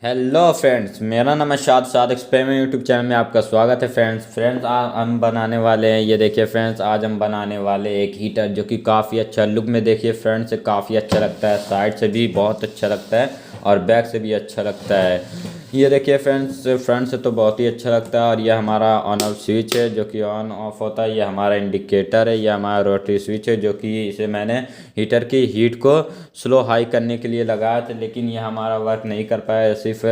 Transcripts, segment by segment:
Hello friends, मेरा नाम है शाद एक्सपेरिमेंट यूट्यूब चैनल में आपका स्वागत है। फ्रेंड्स आज हम बनाने वाले हैं, ये देखिए फ्रेंड्स, आज हम बनाने वाले एक हीटर जो कि काफ़ी अच्छा लुक में, देखिए फ्रंट से काफ़ी अच्छा लगता है, साइड से भी बहुत अच्छा लगता है और बैक से भी अच्छा लगता है। ये देखिए फ्रेंड्स, फ्रंट से तो बहुत ही अच्छा लगता है और ये हमारा ऑन ऑफ स्विच है जो कि ऑन ऑफ होता है। ये हमारा इंडिकेटर है, ये हमारा रोटरी स्विच है जो कि इसे मैंने हीटर की हीट को स्लो हाई करने के लिए लगाया था, लेकिन ये हमारा वर्क नहीं कर पाया, सिर्फ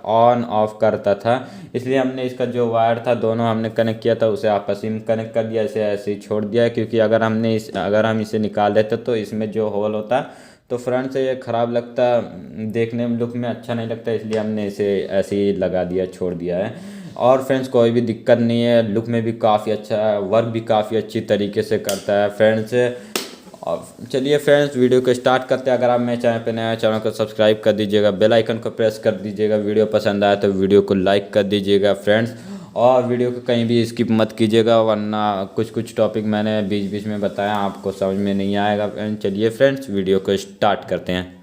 ऑन ऑफ करता था। इसलिए हमने इसका जो वायर था दोनों हमने कनेक्ट किया था, उसे आपस में कनेक्ट कर दिया, इसे ऐसे ही छोड़ दिया, क्योंकि अगर हम इसे निकाल देते तो इसमें जो होल होता तो फ्रंट से ये ख़राब लगता, देखने में लुक में अच्छा नहीं लगता, इसलिए हमने इसे ऐसे ही लगा दिया, छोड़ दिया है। और फ्रेंड्स कोई भी दिक्कत नहीं है, लुक में भी काफ़ी अच्छा है, वर्क भी काफ़ी अच्छी तरीके से करता है फ्रेंड्स। और चलिए फ्रेंड्स, वीडियो को स्टार्ट करते हैं। अगर आप मेरे चैनल पर नए हैं, चैनल को सब्सक्राइब कर दीजिएगा, बेल आइकन को प्रेस कर दीजिएगा, वीडियो पसंद आए तो वीडियो को लाइक कर दीजिएगा फ्रेंड्स। और वीडियो को कहीं भी स्किप मत कीजिएगा, वरना कुछ टॉपिक मैंने बीच बीच में बताया आपको समझ में नहीं आएगा। चलिए फ्रेंड्स, वीडियो को स्टार्ट करते हैं।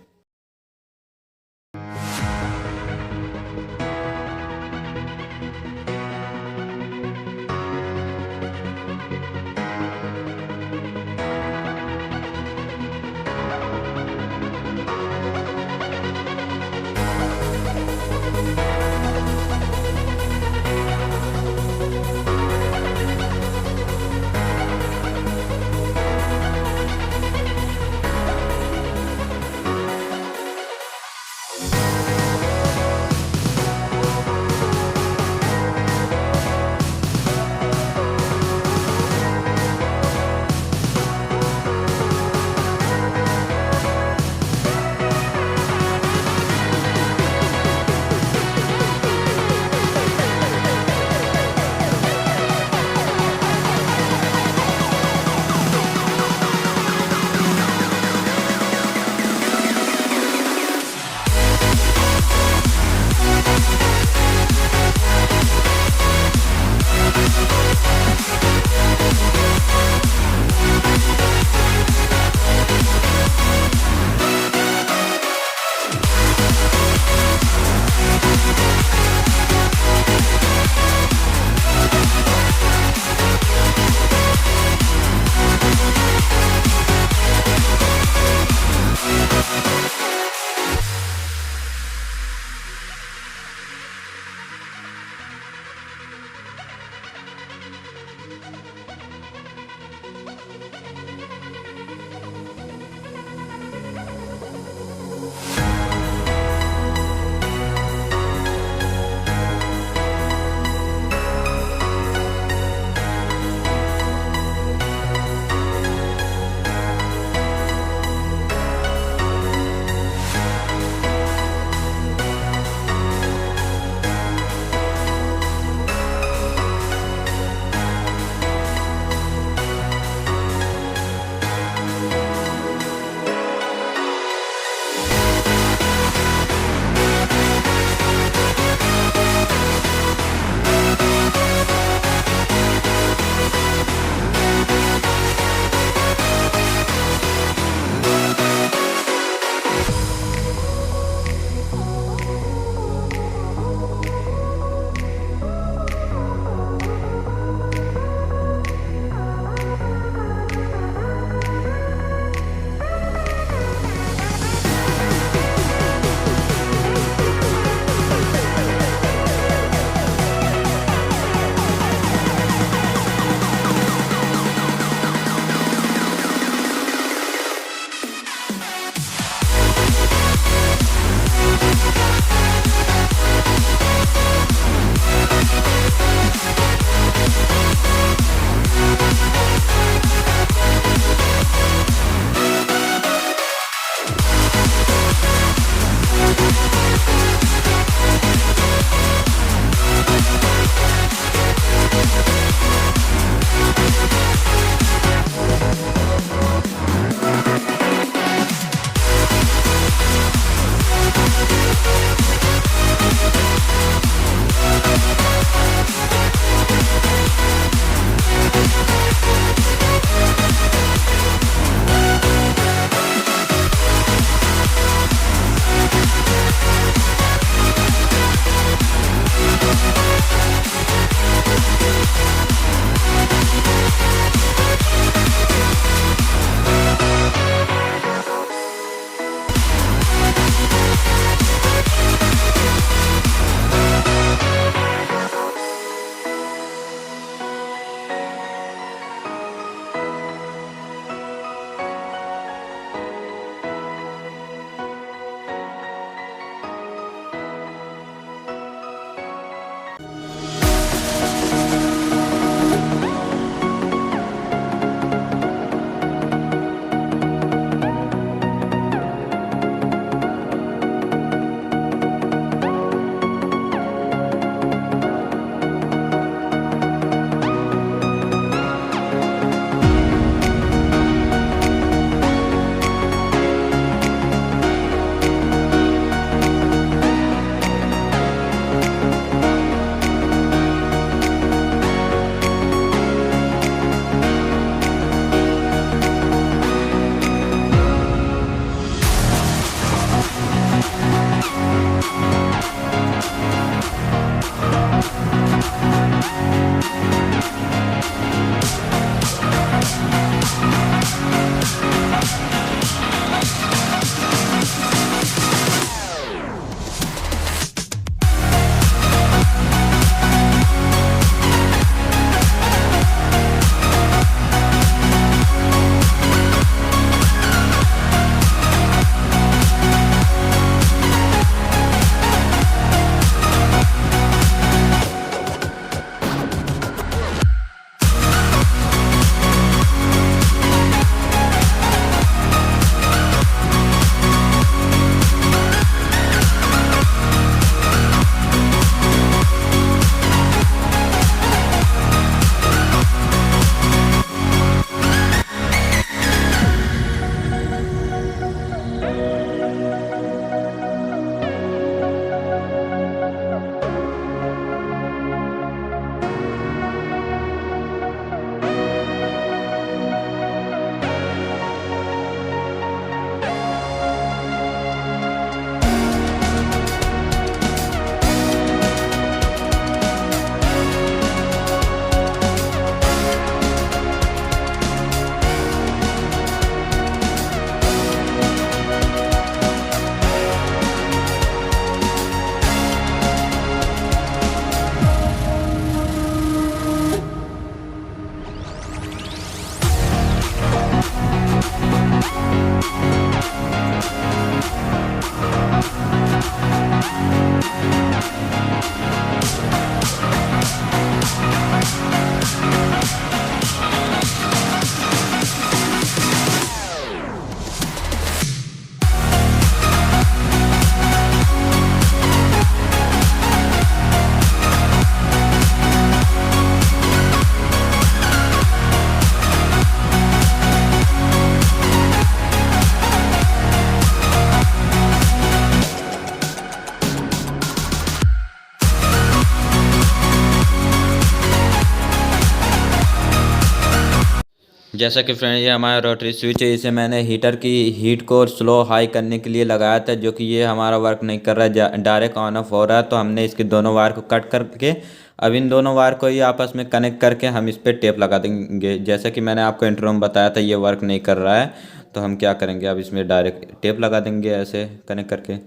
जैसा कि फ्रेंड ये हमारा रोटरी स्विच है, इसे मैंने हीटर की हीट को स्लो हाई करने के लिए लगाया था, जो कि ये हमारा वर्क नहीं कर रहा है, डायरेक्ट ऑन ऑफ हो रहा है। तो हमने इसके दोनों वायर को कट करके अब इन दोनों वायर को ही आपस में कनेक्ट करके हम इस पर टेप लगा देंगे। जैसा कि मैंने आपको इंट्रो में बताया था ये वर्क नहीं कर रहा है, तो हम क्या करेंगे, अब इसमें डायरेक्ट टेप लगा देंगे ऐसे कनेक्ट करके।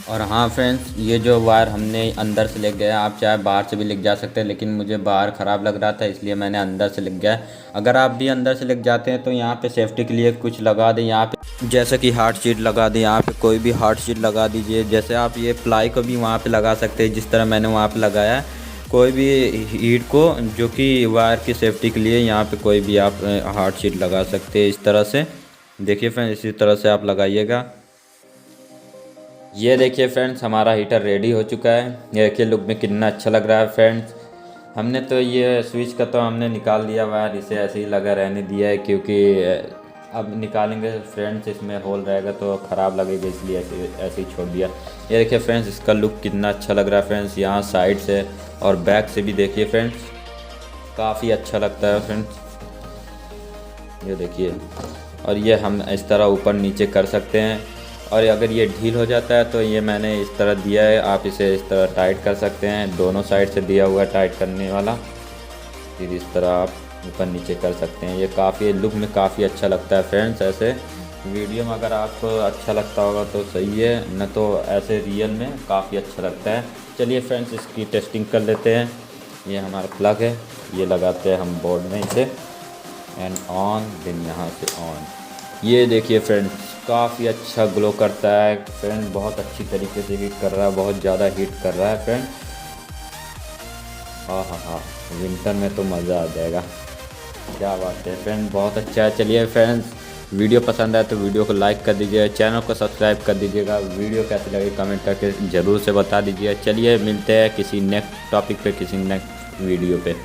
और हाँ फ्रेंड्स, ये जो वायर हमने अंदर से लेके गया, आप चाहे बाहर से भी लेके जा सकते हैं, लेकिन मुझे बाहर ख़राब लग रहा था इसलिए मैंने अंदर से लेके गया। अगर आप भी अंदर से लेके जाते हैं तो यहाँ पे सेफ्टी के लिए कुछ लगा दें, यहाँ पे जैसे कि हार्ड शीट लगा दें, यहाँ पे कोई भी हार्ड शीट लगा दीजिए। जैसे आप ये प्लाई को भी वहाँ पर लगा सकते हैं, जिस तरह मैंने वहाँ पर लगाया। कोई भी हीट को जो कि वायर की सेफ्टी के लिए यहाँ पर कोई भी आप हार्ड शीट लगा सकते हैं इस तरह से। देखिए फ्रेंड्स, इसी तरह से आप लगाइएगा। ये देखिए फ्रेंड्स, हमारा हीटर रेडी हो चुका है। ये देखिए लुक में कितना अच्छा लग रहा है फ्रेंड्स। हमने तो ये स्विच का तो हमने निकाल दिया वायर, इसे ऐसे ही लगा रहने दिया है, क्योंकि अब निकालेंगे फ्रेंड्स इसमें होल रहेगा तो ख़राब लगेगा, इसलिए ऐसे ही छोड़ दिया। ये देखिए फ्रेंड्स, इसका लुक कितना अच्छा लग रहा है फ्रेंड्स। यहाँ साइड से और बैक से भी देखिए फ्रेंड्स, काफ़ी अच्छा लगता है फ्रेंड्स। ये देखिए, और ये हम इस तरह ऊपर नीचे कर सकते हैं। और अगर ये ढील हो जाता है तो ये मैंने इस तरह दिया है, आप इसे इस तरह टाइट कर सकते हैं। दोनों साइड से दिया हुआ है टाइट करने वाला, फिर इस तरह आप ऊपर नीचे कर सकते हैं। ये काफ़ी लुक में काफ़ी अच्छा लगता है फ्रेंड्स। ऐसे वीडियो में अगर आपको अच्छा लगता होगा तो सही है, न तो ऐसे रियल में काफ़ी अच्छा लगता है। चलिए फ्रेंड्स, इसकी टेस्टिंग कर लेते हैं। ये हमारा प्लग है, ये लगाते हैं हम बोर्ड में इसे, एंड ऑन, देन यहाँ से ऑन। ये देखिए फ्रेंड्स, काफ़ी अच्छा ग्लो करता है फ्रेंड, बहुत अच्छी तरीके से हीट कर रहा है, बहुत ज़्यादा हीट कर रहा है फ्रेंड। हाँ, विंटर में तो मज़ा आ जाएगा। क्या बात है फ्रेंड, बहुत अच्छा है। चलिए फ्रेंड्स, वीडियो पसंद आए तो वीडियो को लाइक कर दीजिए, चैनल को सब्सक्राइब कर दीजिएगा। वीडियो कैसी लगी कमेंट करके ज़रूर से बता दीजिए। चलिए मिलते हैं किसी नेक्स्ट टॉपिक पे, किसी नेक्स्ट वीडियो पे।